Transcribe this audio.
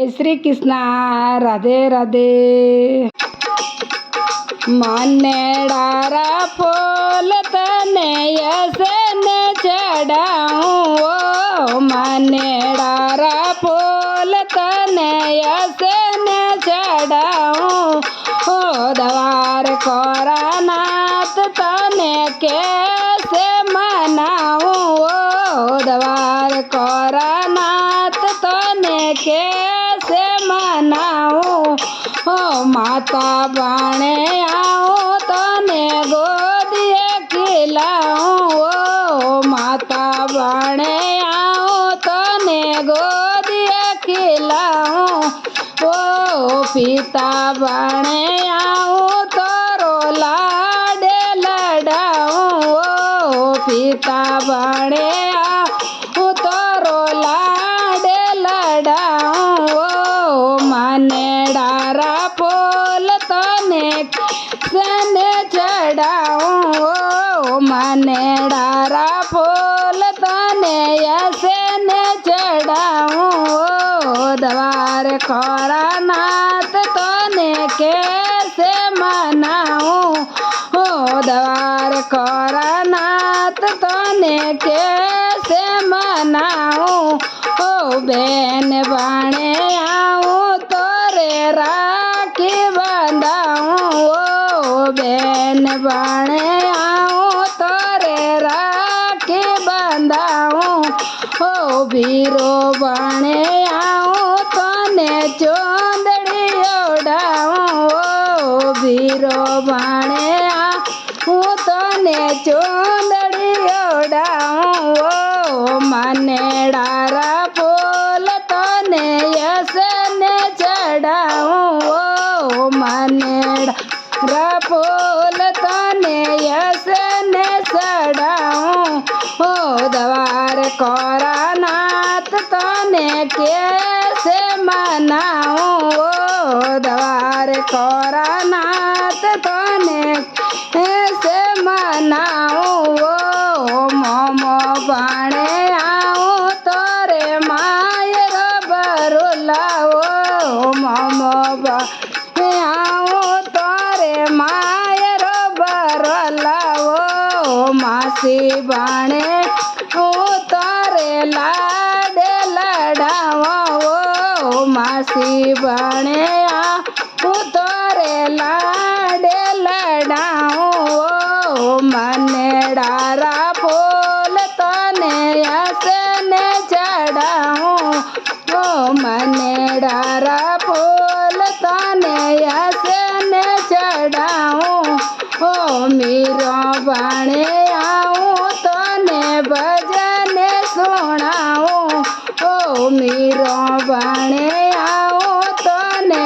श्री कृष्ण राधे राधे। मानेडारा फूल तने यसने चढ़ाऊं, मानेडारा फूल तने यसने चढ़ाऊं। द्वार कोरानाथ तने कैसे मनाऊं, द्वार कोरानाथ तने कैसे मनाऊं। माता बाणे आऊं तने गोदिए खिलाऊं, माता बाणे आऊं तने गोदिए खिलाऊं। पिता बाणे आऊं तोरो लाडे लडाऊं, पिता बाणे आऊं तोरो लाडे लडाऊं। मानेडारा फूल तने सने चढ़ाऊं, मानेडारा फूल तने यसने चढ़ाऊं। द्वार कोरानाथ तने कैसे मनाऊं, द्वार कोरानाथ तने कैसे मनाऊं। बेन बाणे आऊं तोरे राखी बंधाऊं, बेन बाणे आऊं तोरे राखी बंधाऊं। वीरो बाणे आऊं तने चोंदड़ी ओढ़ाऊं, वीरो बाणे आऊं तने चोंदड़ी ओढ़ाऊं। मानेडारा फूल तने यसने चढ़ाऊं, मानेडारा फूल तने यसने चढ़ाऊं। द्वार कोरानाथ तने कैसे मनाऊं, द्वार कोरानाथ तने कैसे मनाऊं। मोमो बाणे आऊं तोरे मायर बरुलाओ, मोमो बाणे आऊं तोरे मायर बरुलाओ। मासी बाणे तोरे लाडे लडाओ, मासी बाणे आऊं तोरे लाडे लडाओ। मानेडारा फूल तने यसने चढ़ाऊं, मानेडारा फूल तने यसने चढ़ाऊं। मीरा बाणे आऊं तने भजन सुनाऊं, मीरा बाणे आऊं तने